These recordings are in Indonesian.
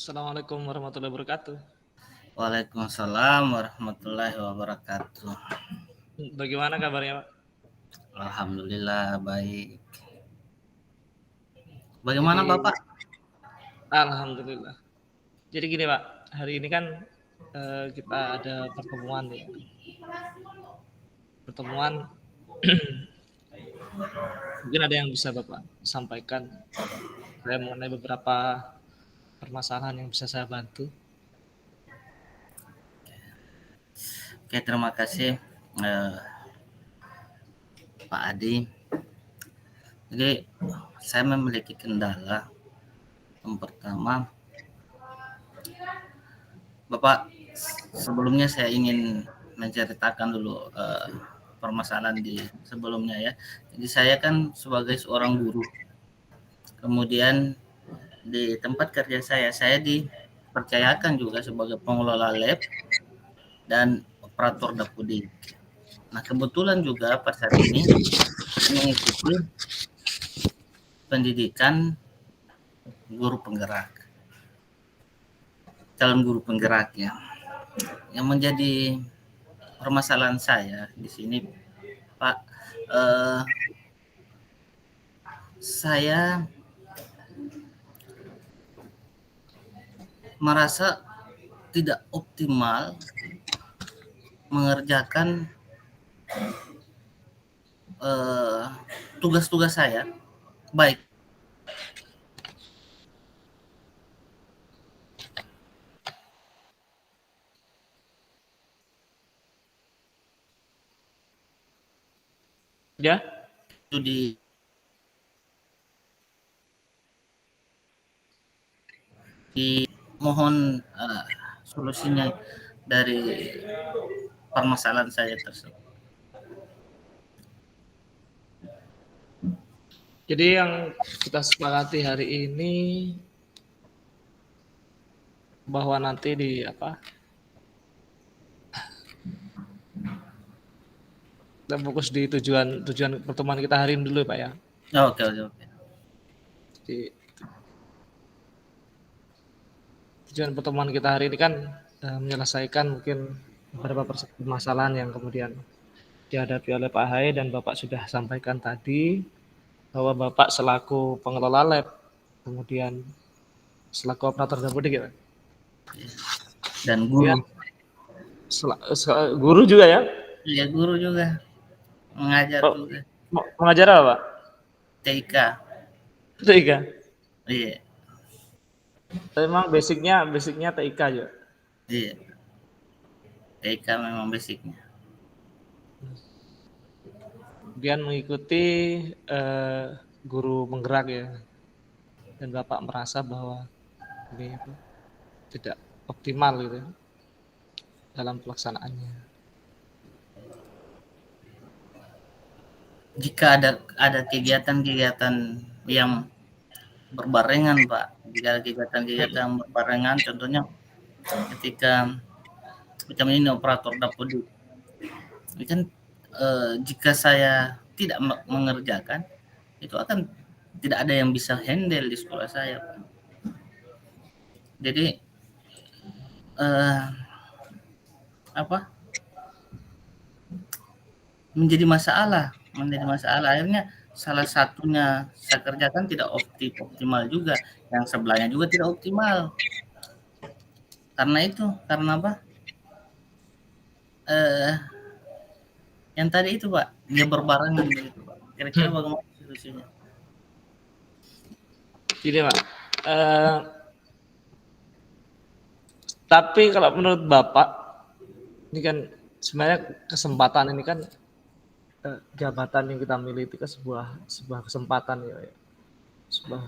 Assalamualaikum warahmatullahi wabarakatuh. Waalaikumsalam warahmatullahi wabarakatuh. Bagaimana kabarnya, Pak? Alhamdulillah baik. Bagaimana Jadi, Bapak? alhamdulillah. Jadi gini, Pak, hari ini kan kita ada pertemuan ya. Pertemuan mungkin ada yang bisa Bapak sampaikan saya mengenai beberapa permasalahan yang bisa saya bantu. Oke, terima kasih eh, Pak Adi. Jadi saya memiliki kendala. Yang pertama, Bapak, sebelumnya saya ingin menceritakan dulu permasalahan di sebelumnya ya. Jadi saya kan sebagai seorang guru. Kemudian di tempat kerja saya dipercayakan juga sebagai pengelola lab dan operator dapudik. Nah, kebetulan juga pas hari ini mengikuti pendidikan guru penggerak, calon guru penggerak ya. Yang menjadi permasalahan saya di sini, Pak, eh, saya merasa tidak optimal mengerjakan eh, tugas-tugas saya, baik Ya, itu di mohon solusinya dari permasalahan saya tersebut. jadi yang kita sepakati hari ini bahwa nanti di apa? Kita fokus di tujuan tujuan pertemuan kita hari ini dulu, Pak ya. Oke, oke, oke. Jadi tujuan pertemuan kita hari ini kan menyelesaikan mungkin beberapa permasalahan yang kemudian dihadapi oleh Pak Hai dan Bapak sudah sampaikan tadi bahwa Bapak selaku pengelola lab, kemudian selaku operator dapodik ya, Dan kemudian guru, guru juga ya, ya guru juga, mengajar oh, juga, mengajar apa Pak? TK. TIK. Iya, Memang basicnya TIK juga. iya, TK memang basicnya. Kemudian mengikuti eh, guru penggerak ya, dan Bapak merasa bahwa ini tidak optimal gitu ya, dalam pelaksanaannya. Jika ada kegiatan-kegiatan yang berbarengan, Pak, jika ada kegiatan-kegiatan yang berbarengan, contohnya ketika macam ini operator dapur, ini kan jika saya tidak mengerjakan, itu akan tidak ada yang bisa handle di sekolah saya, Pak. Jadi eh, apa menjadi masalah akhirnya salah satunya saya kerjakan tidak optimal juga, yang sebelahnya juga tidak optimal karena apa, eh, yang tadi itu Pak, dia berbarengan begitu Pak, kira-kira bagaimana solusinya? Gini Pak, eh, tapi kalau menurut Bapak, ini kan sebenarnya kesempatan ini kan jabatan yang kita miliki kan sebuah kesempatan ya, sebuah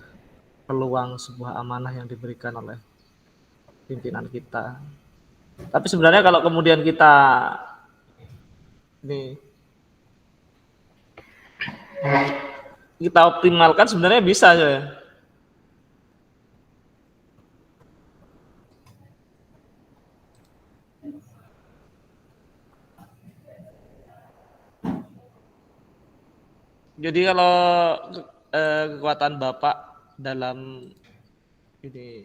peluang, sebuah amanah yang diberikan oleh pimpinan kita. Tapi sebenarnya kalau kemudian kita ini kita optimalkan sebenarnya bisa ya. Jadi kalau kekuatan Bapak dalam ini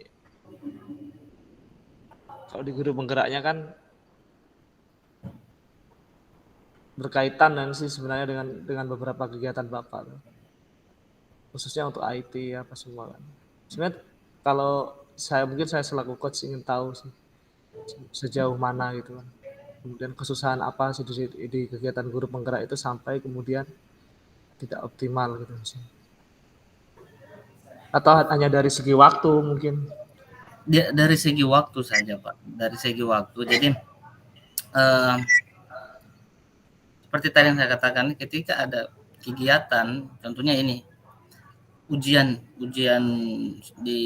Kalau di guru penggeraknya kan berkaitan dan sih sebenarnya dengan beberapa kegiatan Bapak tuh. Khususnya untuk IT apa semua kan. Sebenarnya kalau saya selaku coach ingin tahu sih sejauh mana gitu kan. Kemudian kesusahan apa sih di kegiatan guru penggerak itu sampai kemudian tidak optimal gitu misalnya. Atau hanya dari segi waktu mungkin. Dari segi waktu saja Pak, dari segi waktu. Jadi seperti tadi yang saya katakan, ketika ada kegiatan, contohnya ini ujian di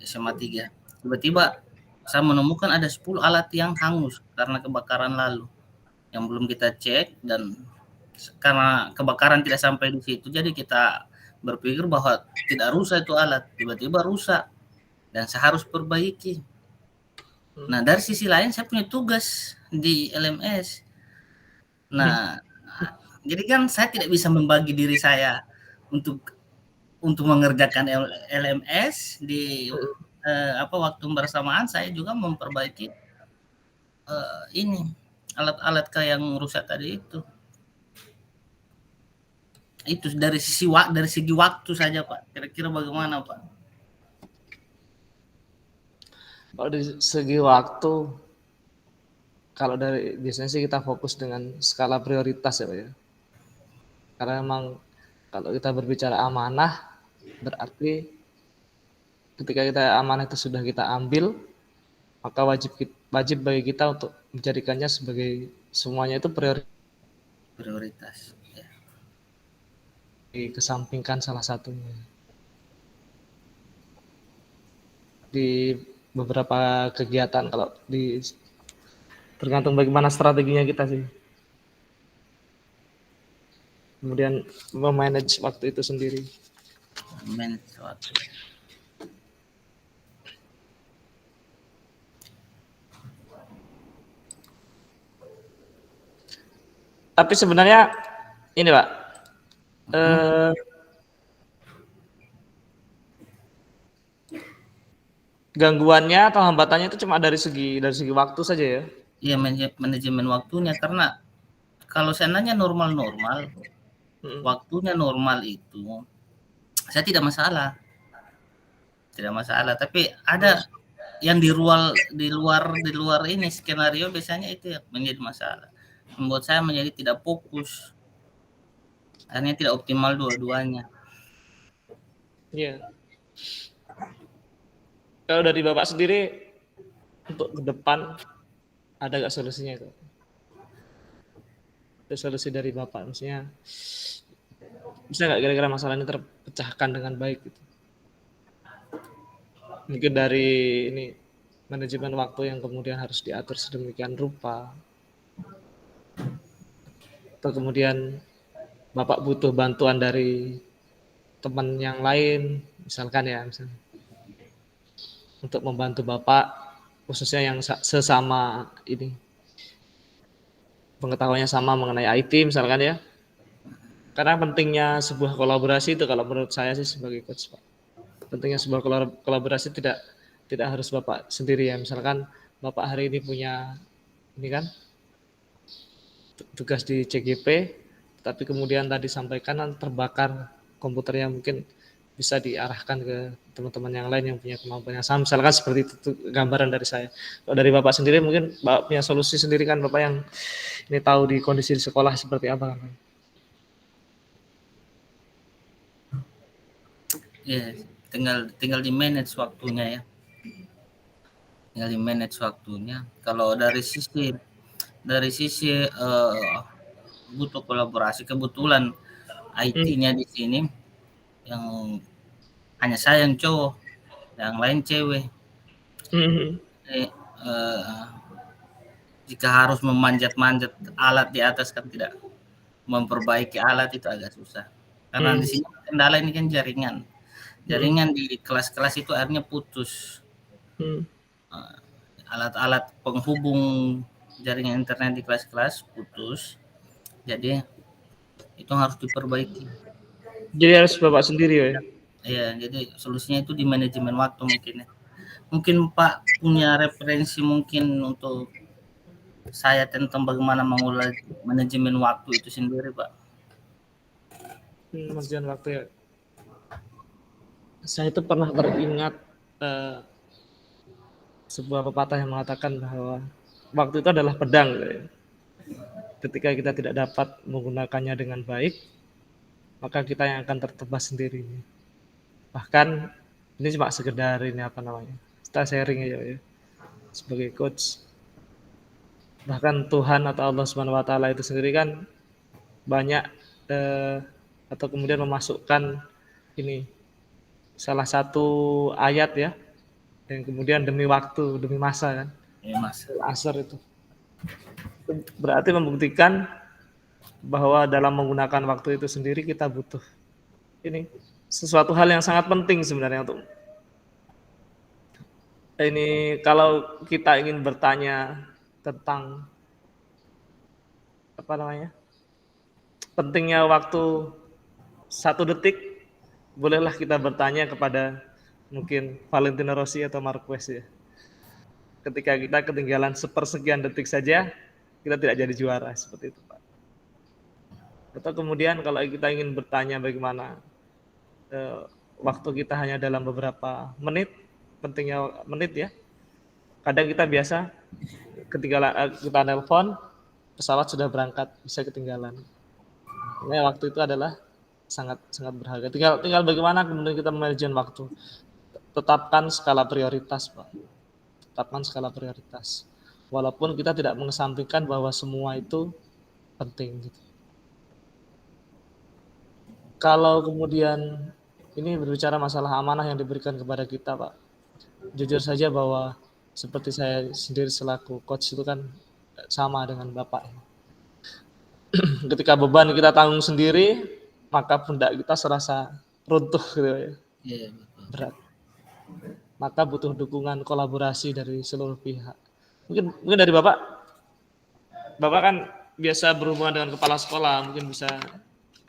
SMA 3, tiba-tiba saya menemukan ada 10 alat yang hangus karena kebakaran lalu yang belum kita cek, dan karena kebakaran tidak sampai di situ, jadi kita berpikir bahwa tidak rusak itu alat, tiba-tiba rusak dan saya harus perbaiki. Nah, dari sisi lain saya punya tugas di LMS. Nah, jadi kan saya tidak bisa membagi diri saya untuk mengerjakan LMS di waktu bersamaan saya juga memperbaiki ini alat-alat kayak yang rusak tadi itu. Itu dari segi waktu saja Pak. Kira-kira bagaimana Pak? Kalau dari segi waktu, kalau dari biasanya sih kita fokus dengan skala prioritas ya Pak ya. Karena memang kalau kita berbicara amanah, berarti ketika kita amanah itu sudah kita ambil, maka wajib bagi kita untuk menjadikannya sebagai semuanya itu Prioritas. Ya. dikesampingkan salah satunya. Di beberapa kegiatan kalau tergantung bagaimana strateginya kita sih. Kemudian memanage waktu itu sendiri. Manage waktu. Tapi sebenarnya ini Pak, gangguannya atau hambatannya itu cuma dari segi waktu saja ya? Iya, manajemen waktunya, karena kalau seandainya normal-normal, waktunya normal itu saya tidak masalah. Tidak masalah, tapi ada yang di luar ini skenario, biasanya itu yang menjadi masalah. Membuat saya menjadi tidak fokus. Akhirnya tidak optimal dua-duanya. Iya. Kalau dari Bapak sendiri untuk ke depan ada nggak solusinya itu? Ada solusi dari Bapak, maksudnya bisa nggak kira-kira masalah ini terpecahkan dengan baik gitu? Mungkin dari ini manajemen waktu yang kemudian harus diatur sedemikian rupa, atau kemudian Bapak butuh bantuan dari teman yang lain, misalkan ya, misalnya, untuk membantu Bapak, khususnya yang sesama ini, pengetahuannya sama mengenai IT misalkan ya. Karena pentingnya sebuah kolaborasi itu kalau menurut saya sih sebagai coach Pak. Pentingnya sebuah kolaborasi tidak harus Bapak sendiri ya. Misalkan Bapak hari ini punya ini kan tugas di CGP, tapi kemudian tadi sampaikan terbakar komputernya, mungkin bisa diarahkan ke teman-teman yang lain yang punya kemampuan yang sama. Misalkan seperti itu gambaran dari saya. Kalau dari Bapak sendiri mungkin Bapak punya solusi sendiri kan, Bapak yang ini tahu di kondisi di sekolah seperti apa kan. Ya, tinggal di manage waktunya ya. Tinggal di manage waktunya. Kalau dari sisi butuh kolaborasi, kebetulan IT-nya di sini yang hanya saya yang cowok, yang lain cewek. Jika harus memanjat-manjat alat di atas, kan tidak memperbaiki alat itu agak susah. Karena di sini kendala ini kan jaringan di kelas-kelas itu akhirnya putus. Alat-alat penghubung jaringan internet di kelas-kelas putus, jadi itu harus diperbaiki. Jadi harus Bapak sendiri ya? Ya, jadi solusinya itu di manajemen waktu mungkin ya. Mungkin Pak punya referensi mungkin untuk saya tentang bagaimana mengolah manajemen waktu itu sendiri, Pak. Manajemen waktu ya. Saya itu pernah teringat sebuah pepatah yang mengatakan bahwa waktu itu adalah pedang. Gitu ya. Ketika kita tidak dapat menggunakannya dengan baik, maka kita yang akan tertebas sendiri. Bahkan ini cuma sekedar ini apa namanya, kita sharing aja ya sebagai coach. Bahkan Tuhan atau Allah Subhanahu Wa Taala itu sendiri kan banyak atau kemudian memasukkan ini salah satu ayat ya, yang kemudian demi waktu, demi masa kan, Mas. asar itu berarti membuktikan bahwa dalam menggunakan waktu itu sendiri kita butuh ini sesuatu hal yang sangat penting sebenarnya untuk ini kalau kita ingin bertanya tentang apa namanya pentingnya waktu 1 detik, bolehlah kita bertanya kepada mungkin Valentino Rossi atau Marquez ya. Ketika kita ketinggalan sepersekian detik saja, kita tidak jadi juara seperti itu, Pak. Atau kemudian kalau kita ingin bertanya bagaimana waktu kita hanya dalam beberapa menit, pentingnya menit ya. Kadang kita biasa ketinggalan kita nelpon, pesawat sudah berangkat, bisa ketinggalan. Nah, waktu itu adalah sangat berharga. Tinggal bagaimana kemudian kita manajemen waktu. Tetapkan skala prioritas, Pak. Tetapkan skala prioritas. Walaupun kita tidak mengesampingkan bahwa semua itu penting gitu. Kalau kemudian ini berbicara masalah amanah yang diberikan kepada kita, Pak. Jujur saja bahwa seperti saya sendiri selaku coach itu kan sama dengan Bapak. Ketika beban kita tanggung sendiri, maka pundak kita serasa runtuh gitu ya. Iya, betul. Berat. Maka butuh dukungan kolaborasi dari seluruh pihak. Mungkin dari Bapak kan biasa berhubungan dengan kepala sekolah, mungkin bisa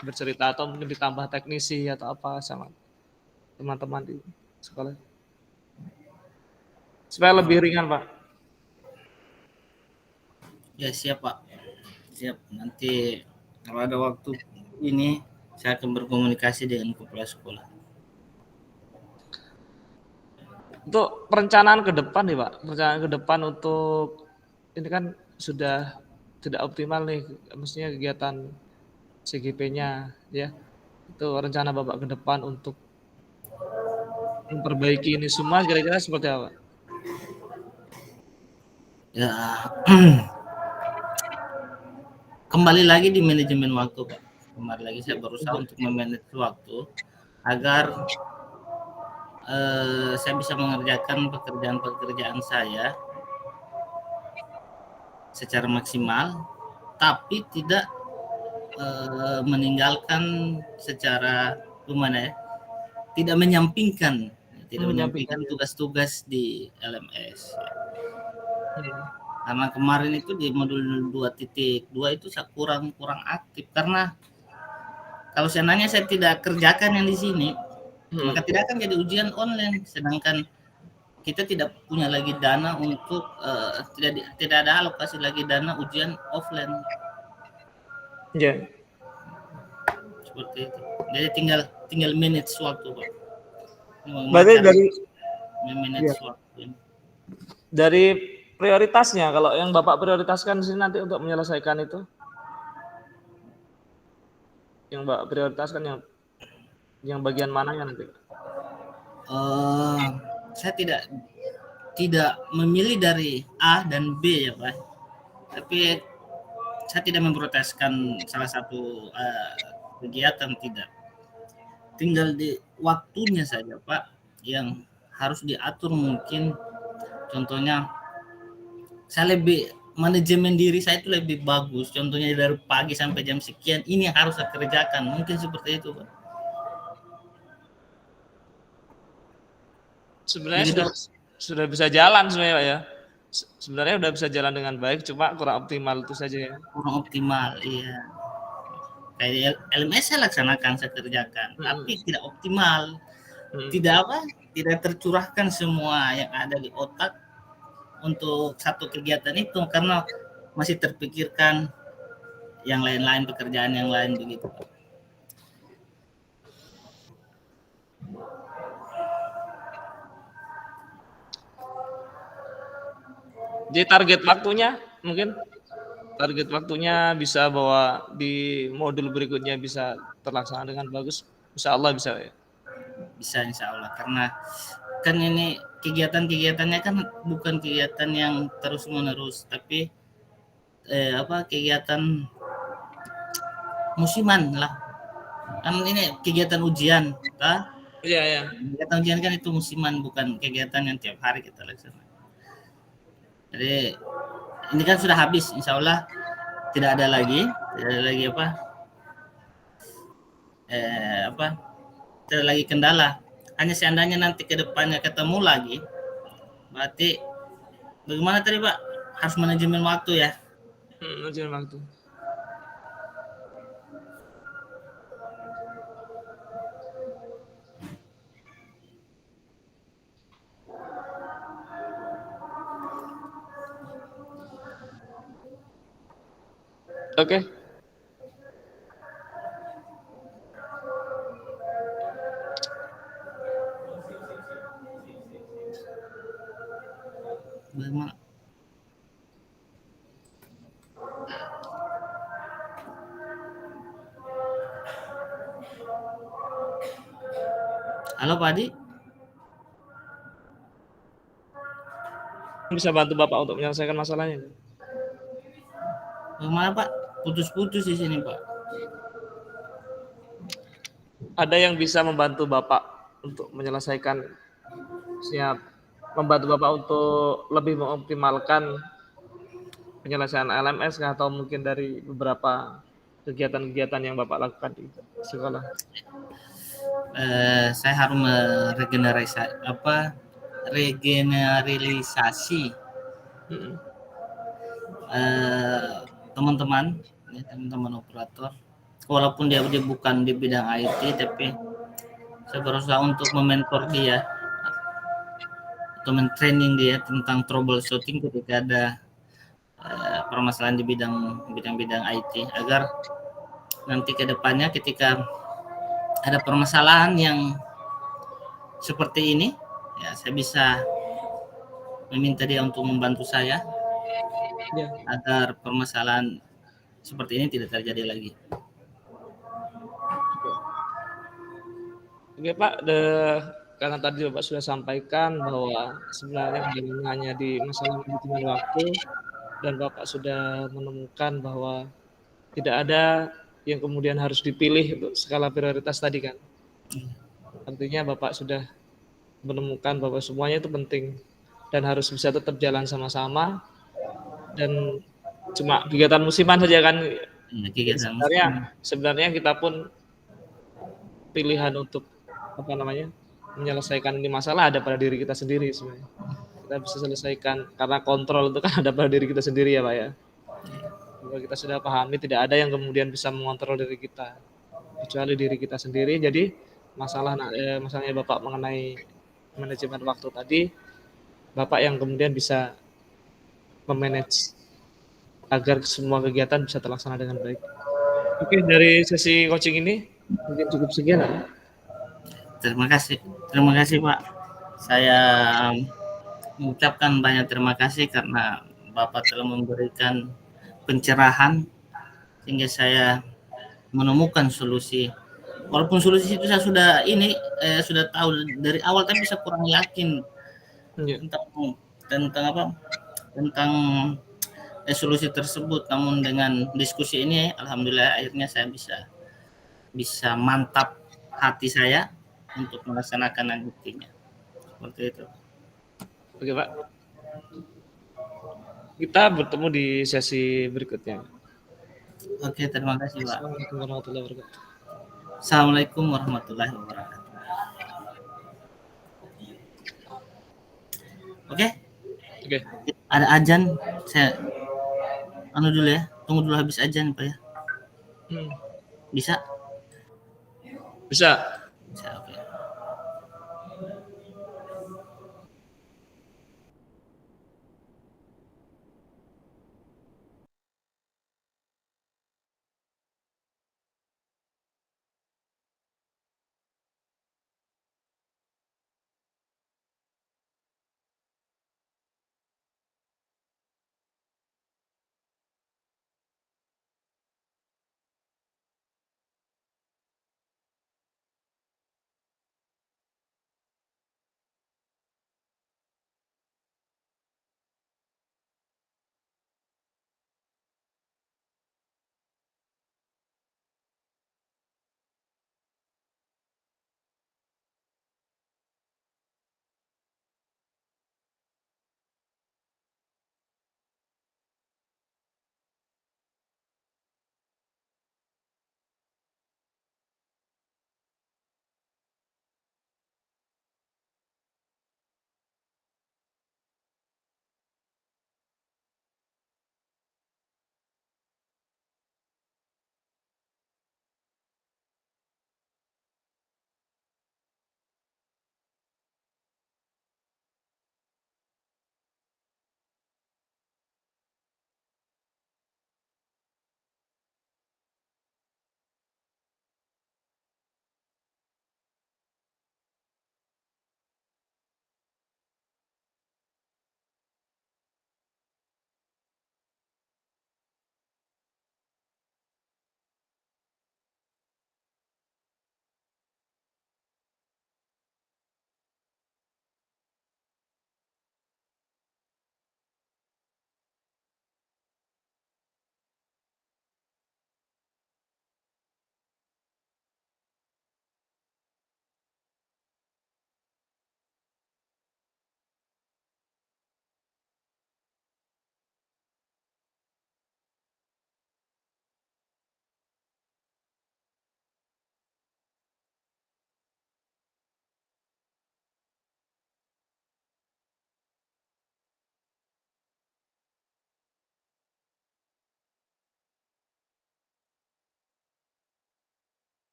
bercerita atau mungkin ditambah teknisi atau apa sama teman-teman di sekolah. Supaya lebih ringan, Pak. Ya, siap, Pak. Siap. Nanti kalau ada waktu ini saya akan berkomunikasi dengan kepala sekolah. Untuk perencanaan ke depan nih, Pak. Perencanaan ke depan untuk ini kan sudah tidak optimal nih, maksudnya kegiatan CGP-nya ya. Itu rencana Bapak ke depan untuk memperbaiki ini semua kira-kira seperti apa? Ya, kembali lagi di manajemen waktu, Pak. Kembali lagi saya berusaha untuk memanage waktu agar saya bisa mengerjakan pekerjaan saya secara maksimal, tapi tidak meninggalkan secara gimana ya, tidak menyampingkan tugas-tugas di LMS. Karena kemarin itu di modul 2.2 itu saya kurang aktif karena kalau seandainya saya tidak kerjakan yang di sini, maka tidak akan jadi ujian online. Sedangkan kita tidak punya lagi dana untuk tidak ada alokasi lagi dana ujian offline. Ya. Seperti itu. Jadi tinggal manage waktu, Pak. Berarti dari manage waktu. Dari prioritasnya, kalau yang Bapak prioritaskan sini nanti untuk menyelesaikan itu, yang Bapak prioritaskan yang bagian mananya nanti? Saya tidak memilih dari A dan B ya, Pak. Tapi saya tidak memproteskan salah satu kegiatan, tidak. Tinggal di waktunya saja, Pak, yang harus diatur mungkin. Contohnya saya lebih manajemen diri saya itu lebih bagus. Contohnya dari pagi sampai jam sekian ini harus saya kerjakan. Mungkin seperti itu, Pak. Sebenarnya sudah bisa jalan sebenarnya, Pak ya. Sebenarnya sudah bisa jalan dengan baik, cuma kurang optimal itu saja ya. Kurang optimal, iya. Kayak LMS saya laksanakan, saya kerjakan, tapi tidak optimal. tidak tercurahkan semua yang ada di otak untuk satu kegiatan itu, karena masih terpikirkan yang lain-lain, pekerjaan yang lain begitu. Jadi target waktunya bisa bahwa di modul berikutnya bisa terlaksana dengan bagus, insya Allah bisa ya. Bisa insya Allah, karena kan ini kegiatannya kan bukan kegiatan yang terus menerus, tapi kegiatan musiman lah, kan ini kegiatan ujian, Iya. kegiatan ujian kan itu musiman, bukan kegiatan yang tiap hari kita laksanakan. Jadi ini kan sudah habis, insya Allah tidak ada lagi tidak lagi kendala. Hanya seandainya nanti ke depannya ketemu lagi, berarti bagaimana tadi Pak? Harus manajemen waktu ya. Manajemen waktu. Oke. Bagaimana? Halo Pak Adi. Bisa bantu Bapak untuk menyelesaikan masalahnya. Bagaimana Pak? Putus-putus di sini Pak. Ada yang bisa membantu Bapak untuk menyelesaikan, membantu Bapak untuk lebih mengoptimalkan penyelesaian LMS atau mungkin dari beberapa kegiatan-kegiatan yang Bapak lakukan di sekolah? Saya harus regeneralisasi teman-teman operator, walaupun dia bukan di bidang IT, tapi saya berusaha untuk mementor dia atau mentraining dia tentang troubleshooting ketika ada permasalahan di bidang IT, agar nanti ke depannya ketika ada permasalahan yang seperti ini, ya saya bisa meminta dia untuk membantu saya agar permasalahan seperti ini tidak terjadi lagi. Oke Pak, karena tadi Bapak sudah sampaikan bahwa sebenarnya hanya di masalah manajemen waktu, dan Bapak sudah menemukan bahwa tidak ada yang kemudian harus dipilih untuk skala prioritas tadi kan. Artinya Bapak sudah menemukan bahwa semuanya itu penting dan harus bisa tetap jalan sama-sama, dan cuma kegiatan musiman saja kan. Sebenarnya kita pun pilihan untuk menyelesaikan ini masalah ada pada diri kita sendiri sebenarnya. Kita bisa selesaikan karena kontrol itu kan ada pada diri kita sendiri ya Pak ya. Kalau kita sudah pahami, tidak ada yang kemudian bisa mengontrol diri kita kecuali diri kita sendiri. Jadi masalahnya Bapak mengenai manajemen waktu tadi, Bapak yang kemudian bisa memanage agar semua kegiatan bisa terlaksana dengan baik. Oke, dari sesi coaching ini mungkin cukup sekian. Terima kasih Pak. Saya mengucapkan banyak terima kasih karena Bapak telah memberikan pencerahan sehingga saya menemukan solusi. Walaupun solusi itu saya sudah tahu dari awal, tapi saya kurang yakin tentang solusi tersebut. Namun dengan diskusi ini, alhamdulillah akhirnya saya bisa mantap hati saya untuk melaksanakan aktivitasnya. Seperti itu. Oke Pak. Kita bertemu di sesi berikutnya. Oke, terima kasih Pak. Assalamualaikum warahmatullahi wabarakatuh. Assalamualaikum warahmatullahi wabarakatuh. Oke. Ada azan, saya dulu ya. Tunggu dulu habis azan Pak ya. Bisa? Oke.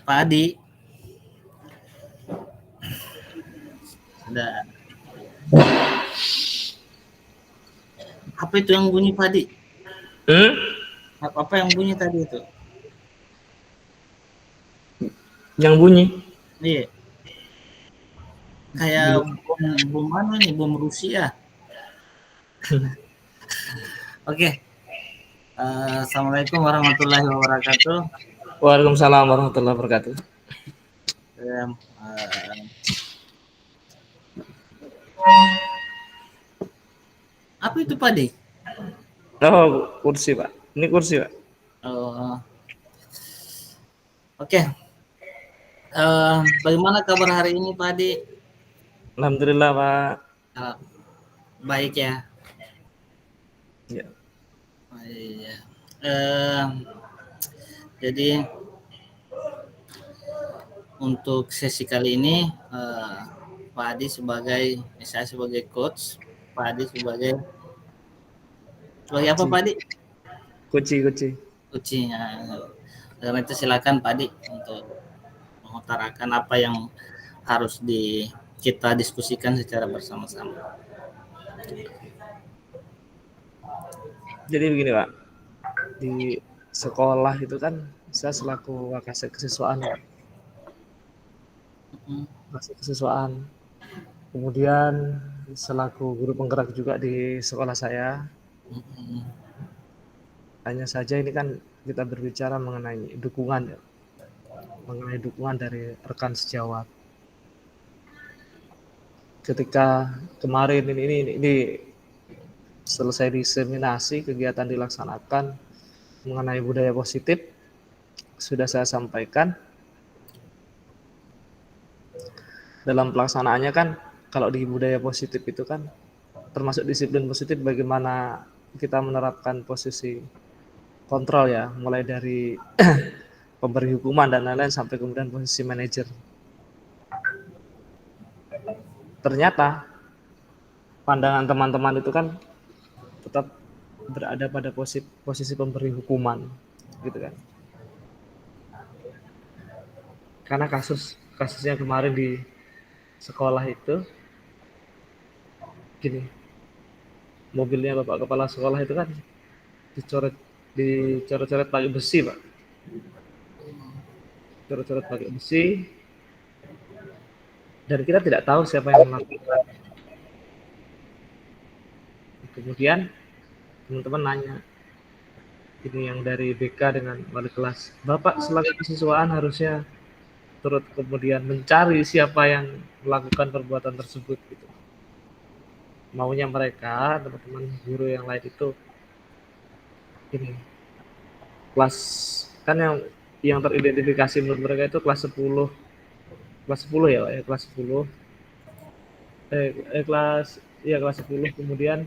Pak Adi, sudah. Apa itu yang bunyi Pak Adi? Apa yang bunyi tadi itu? Yang bunyi. Iya. Kayak bom mana nih, bom Rusia. Oke. Assalamualaikum warahmatullahi wabarakatuh. Waalaikumsalam warahmatullahi wabarakatuh. Apa itu Pak Adi? Oh, kursi Pak. Ini kursi Pak. Oke. Bagaimana kabar hari ini Pak Adi? Alhamdulillah Pak. Baik ya. Ya. Iya. Jadi untuk sesi kali ini Pak Adi saya sebagai coach, Pak Adi sebagai apa Pak Adi? Kuci. Coachnya. Karena itu silakan Pak Adi untuk mengutarakan apa yang harus kita diskusikan secara bersama-sama. Jadi begini Pak, di sekolah itu kan saya selaku wakasek kesiswaan ya. Wakasek kesiswaan. Kemudian selaku guru penggerak juga di sekolah saya. Hanya saja ini kan kita berbicara mengenai dukungan ya. Mengenai dukungan dari rekan sejawat. Ketika kemarin ini selesai diseminasi, kegiatan dilaksanakan mengenai budaya positif, sudah saya sampaikan. Dalam pelaksanaannya kan, kalau di budaya positif itu kan, termasuk disiplin positif bagaimana kita menerapkan posisi kontrol ya, mulai dari pemberi hukuman dan lain-lain sampai kemudian posisi manajer. Ternyata pandangan teman-teman itu kan tetap berada pada posisi pemberi hukuman, gitu kan? Karena kasusnya kemarin di sekolah itu, gini, mobilnya bapak kepala sekolah itu kan dicoret-coret pakai besi Pak, coret-coret pakai besi, dan kita tidak tahu siapa yang melakukan. Kemudian teman-teman nanya, ini yang dari BK dengan wali kelas, Bapak selaku kesiswaan harusnya turut kemudian mencari siapa yang melakukan perbuatan tersebut gitu. Maunya mereka, teman-teman guru yang lain itu ini kelas kan yang teridentifikasi menurut mereka itu kelas 10 ya Pak, kelas 10 kelas 10, kemudian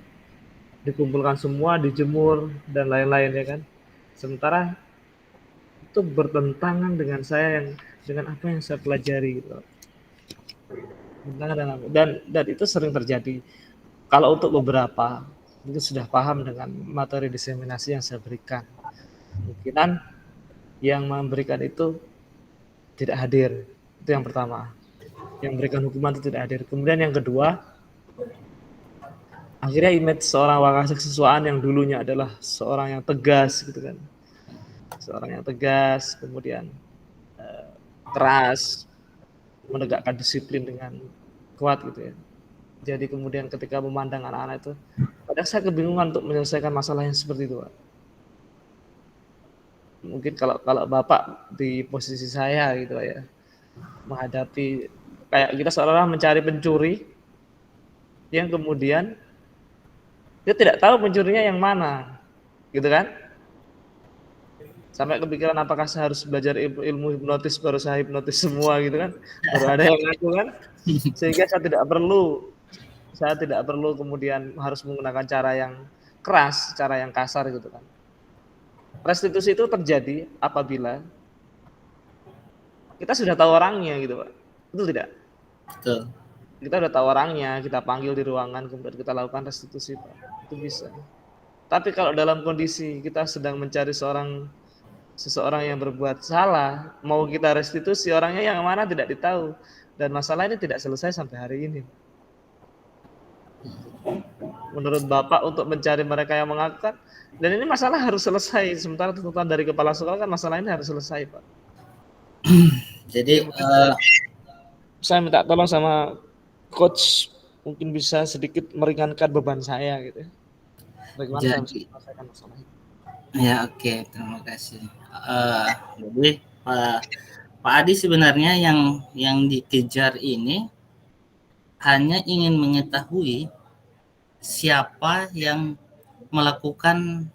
dikumpulkan semua, dijemur dan lain-lain ya kan. Sementara itu bertentangan dengan apa yang saya pelajari gitu. Dan itu sering terjadi. Kalau untuk beberapa itu sudah paham dengan materi diseminasi yang saya berikan. Kemungkinan yang memberikan itu tidak hadir. Itu yang pertama. Yang memberikan hukuman itu tidak hadir. Kemudian yang kedua, akhirnya image seorang wakasek kesiswaan yang dulunya adalah seorang yang tegas gitu kan. Seorang yang tegas, kemudian keras, menegakkan disiplin dengan kuat gitu ya. Jadi kemudian ketika memandang anak-anak itu, kadang saya kebingungan untuk menyelesaikan masalah yang seperti itu Pak. Mungkin kalau Bapak di posisi saya gitu ya, menghadapi kayak kita seolah-olah mencari pencuri yang kemudian dia tidak tahu pencurinya yang mana, gitu kan? Sampai kepikiran apakah saya harus belajar ilmu hipnotis baru saya hipnotis semua gitu kan? Baru ada yang ngaku kan? Sehingga saya tidak perlu kemudian harus menggunakan cara yang keras, cara yang kasar gitu kan. Restitusi itu terjadi apabila kita sudah tahu orangnya gitu Pak. Betul tidak? Betul. Kita udah tahu orangnya, kita panggil di ruangan, kemudian kita lakukan restitusi Pak. Itu bisa. Tapi kalau dalam kondisi kita sedang mencari seorang seseorang yang berbuat salah, mau kita restitusi, orangnya yang mana tidak ditahu. Dan masalah ini tidak selesai sampai hari ini. Menurut Bapak untuk mencari mereka yang mengaku kan, dan ini masalah harus selesai. Sementara tuntutan dari kepala sekolah kan masalah ini harus selesai, Pak. Jadi Ya, mungkin saya minta tolong sama coach, mungkin bisa sedikit meringankan beban saya gitu ya. Bagaimana saya bisa jadi menyelesaikan masalah ini? ya oke, terima kasih. Jadi Pak Adi sebenarnya yang dikejar ini hanya ingin mengetahui siapa yang melakukan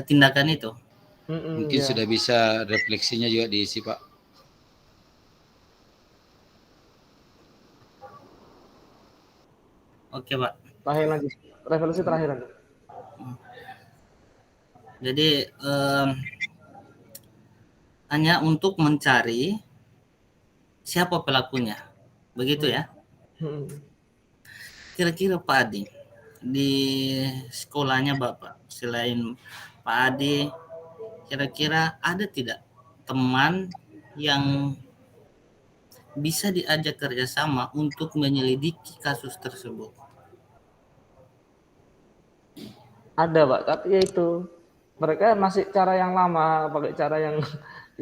tindakan itu. Mungkin Ya. sudah bisa refleksinya juga diisi, Pak. Oke, Pak. Terakhir lagi, referensi terakhir lagi. Jadi hanya untuk mencari siapa pelakunya, begitu ya? Kira-kira Pak Adi di sekolahnya Bapak, selain Pak Adi, kira-kira ada tidak teman yang bisa diajak kerjasama untuk menyelidiki kasus tersebut? Ada, Pak, tapi ya itu mereka masih cara yang lama, pakai cara yang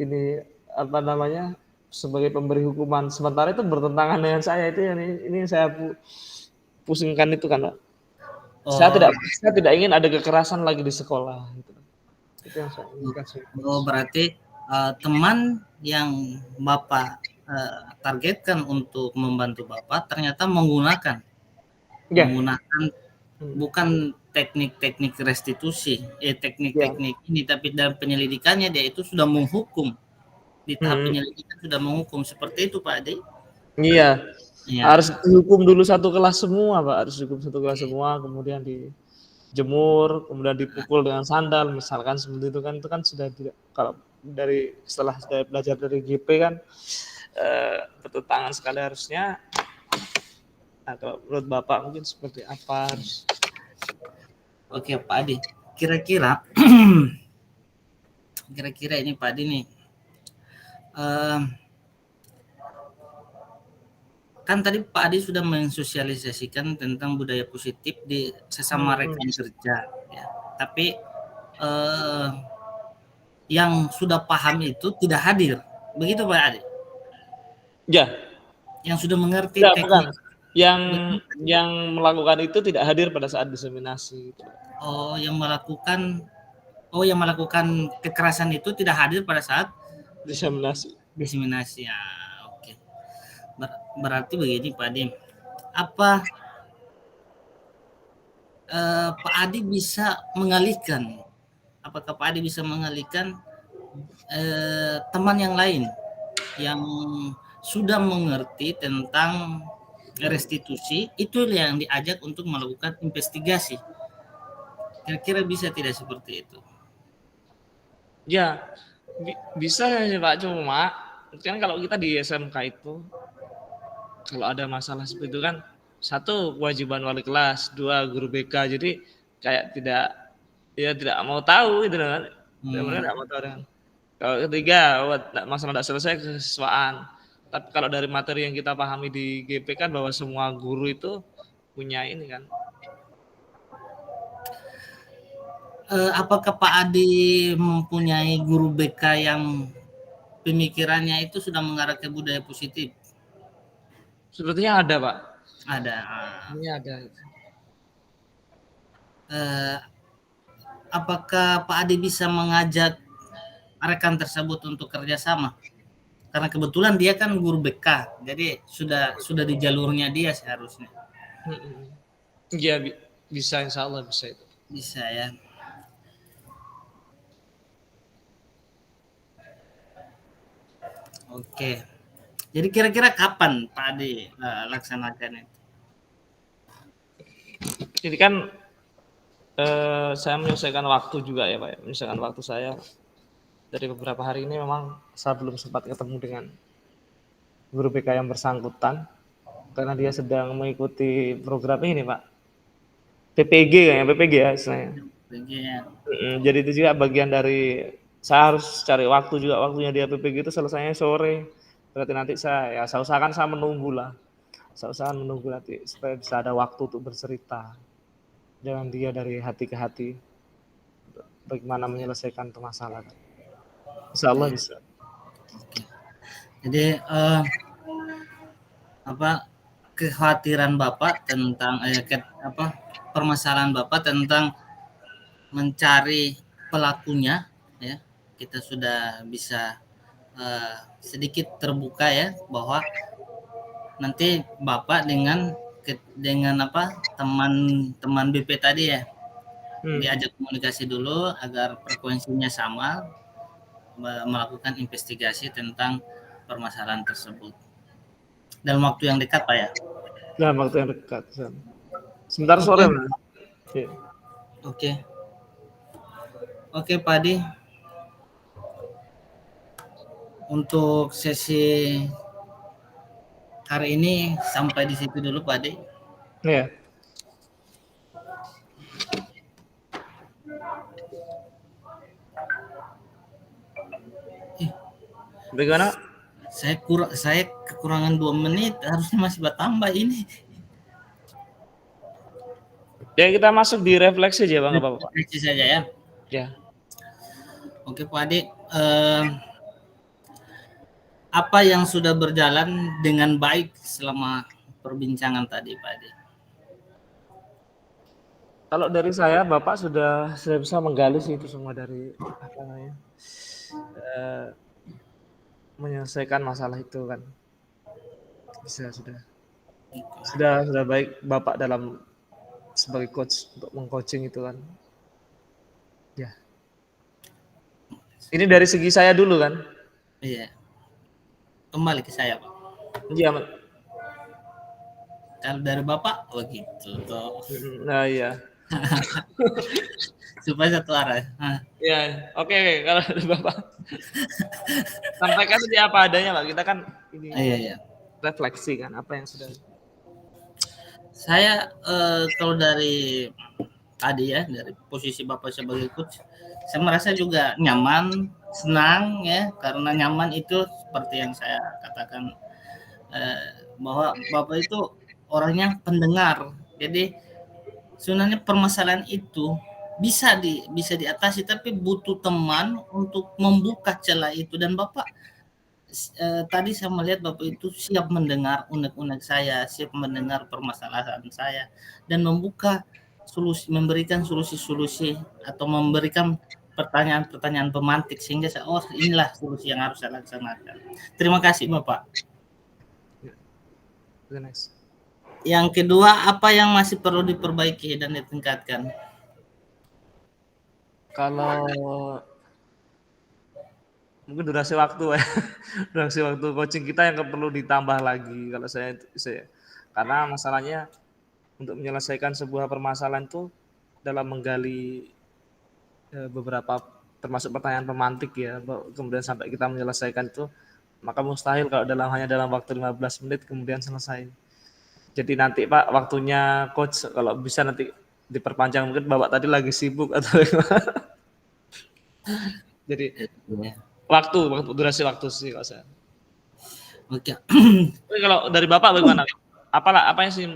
ini apa namanya, sebagai pemberi hukuman. Sementara itu bertentangan dengan saya, itu ini saya pusingkan itu kan, Pak. Saya tidak ingin ada kekerasan lagi di sekolah gitu. Itu yang saya inginkan sih. Berarti teman yang Bapak targetkan untuk membantu Bapak ternyata menggunakan bukan teknik-teknik restitusi, teknik-teknik ini, tapi dalam penyelidikannya dia itu sudah menghukum, di tahap penyelidikan sudah menghukum, seperti itu Pak Adi? Iya, harus dihukum dulu satu kelas semua, Pak, harus dihukum satu kelas semua, kemudian dijemur, kemudian dipukul dengan sandal, misalkan seperti itu kan sudah tidak, kalau dari setelah saya belajar dari GP kan bertentangan sekali harusnya. Nah, kalau menurut Bapak mungkin seperti apa harus? Oke Pak Adi, kira-kira ini Pak Adi nih, kan tadi Pak Adi sudah mensosialisasikan tentang budaya positif di sesama rekan kerja, ya. Tapi yang sudah paham itu tidak hadir, begitu Pak Adi? Ya. Yang sudah mengerti teknik. Bukan. Yang melakukan itu tidak hadir pada saat diseminasi. Yang melakukan kekerasan itu tidak hadir pada saat diseminasi. Ya, oke. Berarti begini Pak Adi, apa Pak Adi bisa mengalihkan? Apakah Pak Adi bisa mengalihkan teman yang lain yang sudah mengerti tentang restitusi, itu yang diajak untuk melakukan investigasi? Kira-kira bisa tidak seperti itu? Ya, bisa ya Pak, cuma kan kalau kita di SMK itu kalau ada masalah seperti itu kan, satu kewajiban wali kelas, dua guru BK, jadi kayak tidak mau tahu gitu kan. Mereka tidak mau tahu kan. Kalau ketiga, masalah tidak selesai kesiswaan. Tapi kalau dari materi yang kita pahami di GP kan bahwa semua guru itu punya ini kan. Apakah Pak Adi mempunyai guru BK yang pemikirannya itu sudah mengarah ke budaya positif? Sepertinya ada Pak. Ada. Ini ada. Apakah Pak Adi bisa mengajak rekan tersebut untuk kerjasama? Karena kebetulan dia kan guru BK, jadi sudah di jalurnya dia seharusnya. Iya, bisa, insya Allah bisa itu. Bisa ya. Oke. Jadi kira-kira kapan Pak Adi laksanakan itu? Jadi kan saya menyelesaikan waktu juga ya Pak ya. Menyelesaikan waktu saya. Dari beberapa hari ini memang saya belum sempat ketemu dengan guru BK yang bersangkutan. Karena dia sedang mengikuti program ini Pak. PPG ya istilahnya. PPG ya. Jadi itu juga bagian dari saya harus cari waktu juga, waktunya di APPG itu selesainya sore. Berarti nanti saya usahakan saya menunggu lah. Saya usahakan menunggu nanti supaya bisa ada waktu untuk bercerita. Jangan dia dari hati ke hati. Bagaimana menyelesaikan permasalahan. Insya Allah bisa. Jadi kekhawatiran Bapak tentang permasalahan Bapak tentang mencari pelakunya, ya, kita sudah bisa sedikit terbuka ya, bahwa nanti Bapak dengan teman BP tadi ya, diajak komunikasi dulu agar frekuensinya sama, melakukan investigasi tentang permasalahan tersebut dalam waktu yang dekat, Pak ya. Dalam waktu yang dekat. Sebentar sore, Mas. Oke, Pak Adi. Untuk sesi hari ini sampai di situ dulu, Pak Adi. Iya. Bagaimana? Saya kekurangan 2 menit, harusnya masih bertambah ini. Ya kita masuk di refleksi aja, Bang, apa-apa. Refleksi saja ya. Ya. Oke, Pak Adi. Apa yang sudah berjalan dengan baik selama perbincangan tadi, Pak Adi? Kalau dari saya, Bapak sudah bisa menggali sih itu semua dari apa namanya, menyelesaikan masalah itu kan. Sudah baik Bapak dalam sebagai coach untuk mengcoaching itu kan. Ya. Ini dari segi saya dulu kan. Iya. Kembali ke saya, Pak. Iya, kalau dari Bapak begitu toh. Nah, iya. Supaya satu arah. Ya, oke. Kalau dari Bapak sampaikan seperti apa adanya, Pak. Kita kan ini Iya. refleksi kan apa yang sudah. Saya kalau dari tadi ya, dari posisi Bapak sebagai coach, saya merasa juga nyaman, senang ya, karena nyaman itu seperti yang saya katakan, bahwa Bapak itu orangnya pendengar. Jadi sebenarnya permasalahan itu bisa diatasi, tapi butuh teman untuk membuka celah itu. Dan Bapak tadi saya melihat Bapak itu siap mendengar unek-unek saya, siap mendengar permasalahan saya, dan memberikan solusi-solusi atau memberikan pertanyaan-pertanyaan pemantik, sehingga saya, inilah solusi yang harus saya laksanakan. Terima kasih Bapak. Yang kedua, apa yang masih perlu diperbaiki dan ditingkatkan? Kalau mungkin durasi waktu ya. Durasi waktu coaching kita yang perlu ditambah lagi kalau saya karena masalahnya untuk menyelesaikan sebuah permasalahan itu dalam menggali beberapa termasuk pertanyaan pemantik ya, kemudian sampai kita menyelesaikan itu, maka mustahil kalau hanya dalam waktu 15 menit kemudian selesai. Jadi nanti Pak waktunya coach kalau bisa nanti diperpanjang, mungkin Bapak tadi lagi sibuk atau gimana. Jadi waktu durasi waktu sih kalau saya. Oke. Tapi kalau dari Bapak bagaimana? Apa yang sih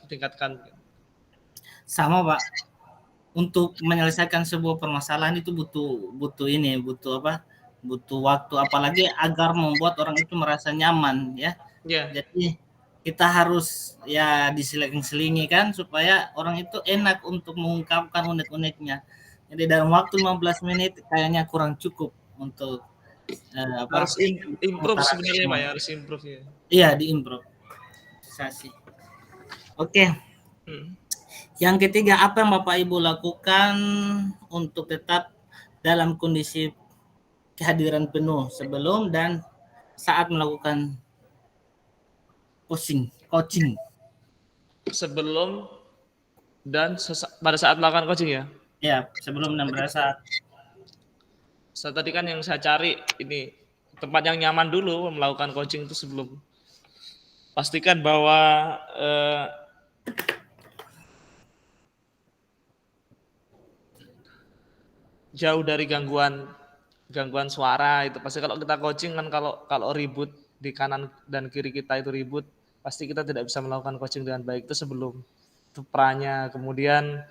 tingkatkan? Sama Pak. Untuk menyelesaikan sebuah permasalahan itu butuh waktu, apalagi agar membuat orang itu merasa nyaman ya. Yeah. Jadi kita harus ya diseling-selingi kan supaya orang itu enak untuk mengungkapkan unek-uneknya. Jadi dalam waktu 15 menit kayaknya kurang cukup untuk harus improve sebenarnya Pak ya, harus improve ya. Iya, diimprovisasi. Oke. Yang ketiga, apa yang Bapak Ibu lakukan untuk tetap dalam kondisi kehadiran penuh sebelum dan saat melakukan coaching? Sebelum dan pada saat melakukan coaching ya? Ya, sebelum dan pada saat. Tadi kan yang saya cari ini tempat yang nyaman dulu melakukan coaching itu sebelum. Pastikan bahwa jauh dari gangguan gangguan suara itu pasti kalau kita coaching kan kalau kalau ribut di kanan dan kiri kita itu ribut, pasti kita tidak bisa melakukan coaching dengan baik itu sebelum itu perannya. Kemudian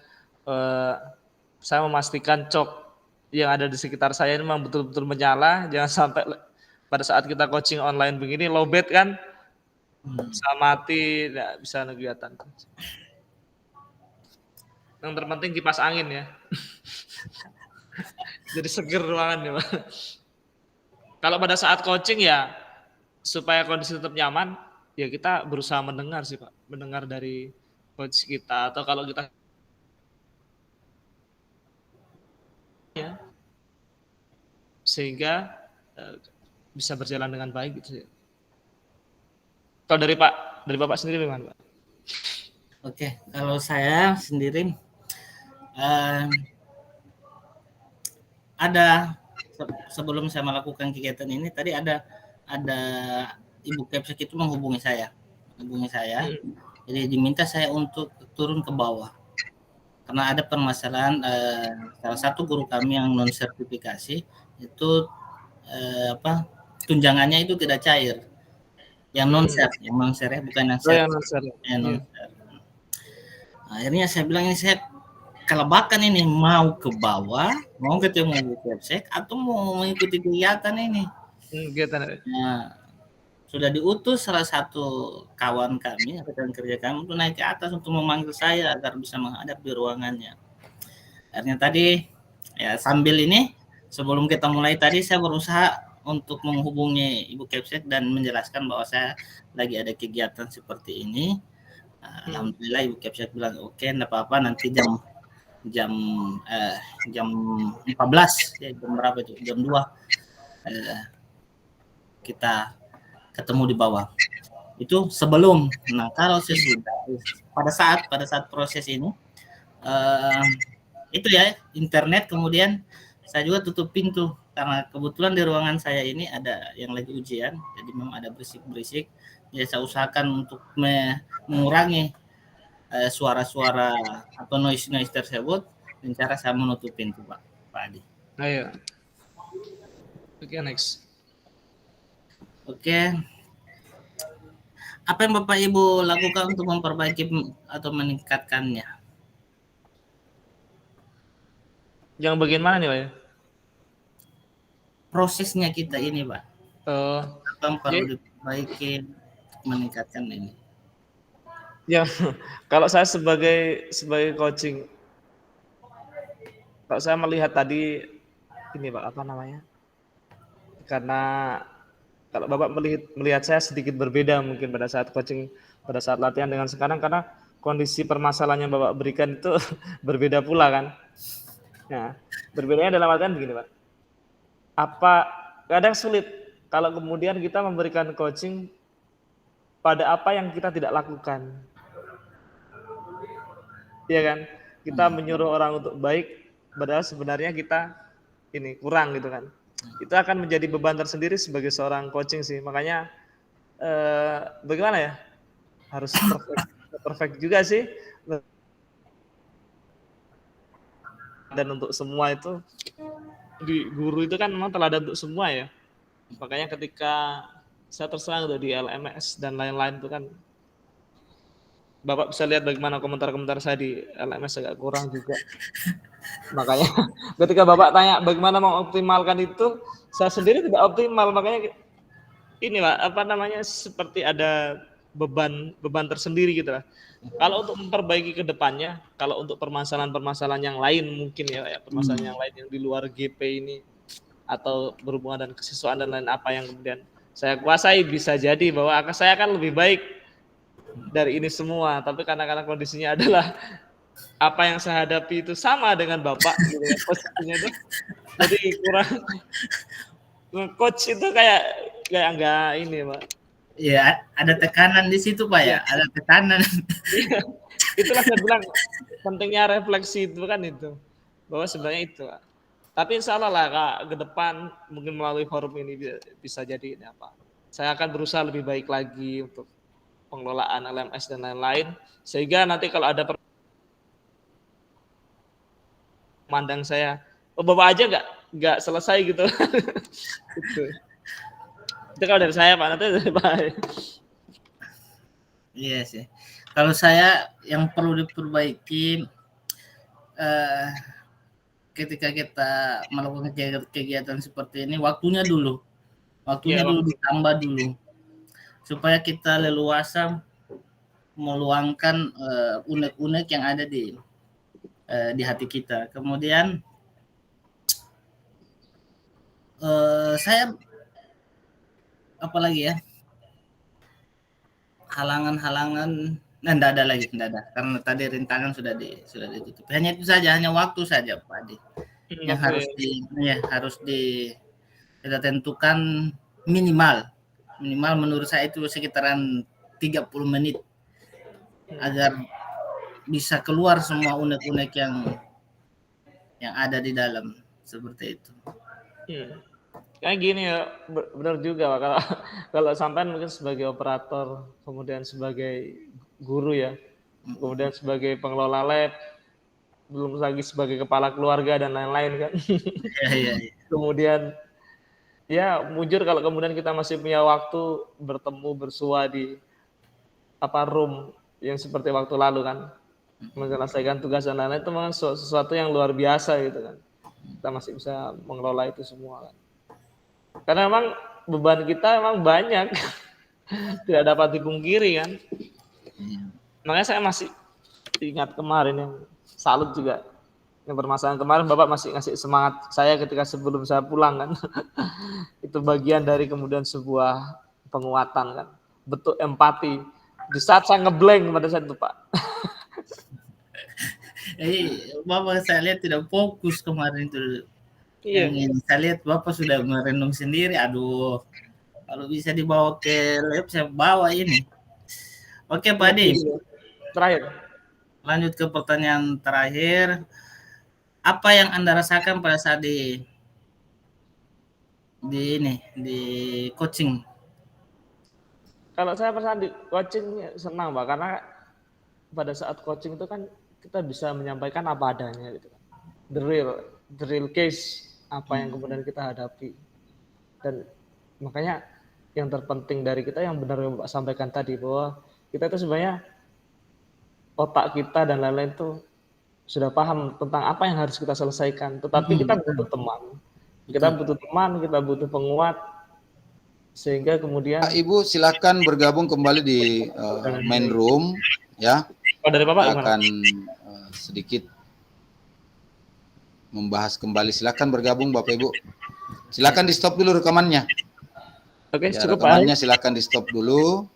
saya memastikan cok yang ada di sekitar saya ini memang betul-betul menyala, jangan sampai pada saat kita coaching online begini lowbat kan bisa mati, tidak bisa kegiatan. Yang terpenting kipas angin ya. Jadi seger ruangan ya, Pak. Kalau pada saat coaching ya supaya kondisi tetap nyaman, ya kita berusaha mendengar sih Pak, mendengar dari coach kita atau kalau kita ya sehingga bisa berjalan dengan baik gitu ya. Kalau dari Bapak sendiri bagaimana Pak? Oke, kalau saya sendiri ada sebelum saya melakukan kegiatan ini tadi ada Ibu Kepsek itu menghubungi saya, jadi diminta saya untuk turun ke bawah karena ada permasalahan salah satu guru kami yang non sertifikasi itu tunjangannya itu tidak cair, yang non ser ya, bukan yang ser. Akhirnya saya bilang ini saya kelebakan ini mau ke bawah, mau ketemu Bu Kepsek atau mau mengikuti kegiatan ini. Nah, sudah diutus salah satu kawan kami, rekan kerja kami untuk naik ke atas untuk memanggil saya agar bisa menghadap di ruangannya. Akhirnya tadi ya sambil ini sebelum kita mulai tadi saya berusaha untuk menghubungi Ibu Kepsek dan menjelaskan bahwa saya lagi ada kegiatan seperti ini. Alhamdulillah Ibu Kepsek bilang oke, enggak apa-apa, nanti jam 14 ya, jam berapa itu? Jam 2 kita ketemu di bawah. Itu sebelum. Nah, kalau sesudah pada saat proses ini itu ya internet, kemudian saya juga tutup pintu karena kebetulan di ruangan saya ini ada yang lagi ujian, jadi memang ada berisik-berisik. Jadi saya usahakan untuk mengurangi suara-suara atau noise tersebut dengan cara saya menutup pintu, Pak Adi. Ayo. Oke, next. Oke. Apa yang Bapak Ibu lakukan untuk memperbaiki atau meningkatkannya? Yang bagian mana nih, Pak? Prosesnya kita ini, Pak. Apa yang perlu diperbaiki, meningkatkan ini? Ya, kalau saya sebagai coaching, kalau saya melihat tadi ini Pak, apa namanya? Karena kalau Bapak melihat saya sedikit berbeda mungkin pada saat coaching, pada saat latihan dengan sekarang karena kondisi permasalahan yang Bapak berikan itu berbeda pula kan. Nah, berbedanya dalam artian begini Pak. Kadang sulit kalau kemudian kita memberikan coaching pada apa yang kita tidak lakukan. Iya kan? Kita menyuruh orang untuk baik, padahal sebenarnya kita ini kurang gitu kan. Itu akan menjadi beban tersendiri sebagai seorang coaching sih. Makanya bagaimana ya? Harus perfect juga sih. Dan untuk semua itu di guru itu kan memang teladan untuk semua ya. Makanya ketika saya terserang di LMS dan lain-lain itu kan Bapak bisa lihat bagaimana komentar-komentar saya di LMS agak kurang juga. Makanya ketika Bapak tanya bagaimana mengoptimalkan itu, saya sendiri tidak optimal. Makanya ini Pak, apa namanya, seperti ada beban tersendiri gitu lah. Kalau untuk memperbaiki ke depannya, kalau untuk permasalahan-permasalahan yang lain mungkin ya permasalahan yang lain yang di luar GP ini atau berhubungan dengan kesiswaan dan lain apa yang kemudian saya kuasai, bisa jadi bahwa saya akan lebih baik dari ini semua, tapi karena kondisinya adalah apa yang saya hadapi itu sama dengan Bapak gitu ya, posisinya itu jadi kurang coach itu kayak enggak ini Pak. Ya, ada tekanan di situ Pak ya, ada tekanan. Itulah saya bilang pentingnya refleksi itu kan itu, bahwa sebenarnya itu Pak. Tapi insya Allah lah Kak, ke depan mungkin melalui forum ini bisa jadi ini apa, saya akan berusaha lebih baik lagi untuk pengelolaan LMS dan lain-lain, sehingga nanti kalau ada mandang saya, Bapak aja nggak selesai gitu. Gitu. Itu kalau dari saya Pak, nanti dari Pak. Iya sih. Kalau saya yang perlu diperbaiki ketika kita melakukan kegiatan seperti ini, waktunya dulu Iya, ditambah dulu supaya kita leluasa meluangkan unek-unek yang ada di hati kita. Kemudian saya apalagi ya, halangan-halangan, nah enggak ada lagi, enggak ada, karena tadi rintangan sudah ditutup. Hanya itu saja, hanya waktu saja Pak Adi yang waktu harus kita tentukan minimal menurut saya itu sekitaran 30 menit agar bisa keluar semua unek-unek yang ada di dalam, seperti itu. Kayak gini ya, benar juga Pak. Kalau sampean mungkin sebagai operator, kemudian sebagai guru ya, kemudian sebagai pengelola lab, belum lagi sebagai kepala keluarga dan lain-lain kan. Iya. Kemudian ya mujur kalau kemudian kita masih punya waktu bertemu bersua di room yang seperti waktu lalu kan, menyelesaikan tugas dan lain-lain, itu memang sesuatu yang luar biasa gitu kan. Kita masih bisa mengelola itu semua kan. Karena memang beban kita memang banyak. Tidak dapat dipungkiri kan. Makanya saya masih ingat kemarin yang salut juga. Yang permasalahan kemarin Bapak masih ngasih semangat saya ketika sebelum saya pulang kan. Itu bagian dari kemudian sebuah penguatan kan. Bentuk empati. Di saat saya ngeblank pada saat itu Pak. Bapak saya lihat tidak fokus kemarin itu. Iya. Yang saya lihat Bapak sudah merenung sendiri. Aduh, kalau bisa dibawa ke lab saya bawa ini. Oke Pak Adi, Terakhir. lanjut ke pertanyaan terakhir. Apa yang Anda rasakan pada saat di coaching? Kalau saya pernah di coaching senang Pak, karena pada saat coaching itu kan kita bisa menyampaikan apa adanya gitu. The real case apa yang kemudian kita hadapi. Dan makanya yang terpenting dari kita yang benar yang Bapak sampaikan tadi, bahwa kita itu sebenarnya otak kita dan lain-lain itu sudah paham tentang apa yang harus kita selesaikan, tetapi kita butuh teman. Kita butuh teman, kita butuh penguat, sehingga kemudian Pak Ibu silakan bergabung kembali di main room ya. Dari Bapak akan sedikit membahas kembali. Silakan bergabung Bapak Ibu. Silakan di stop dulu rekamannya. Oke, Ya, cukup rekamannya silakan di stop dulu.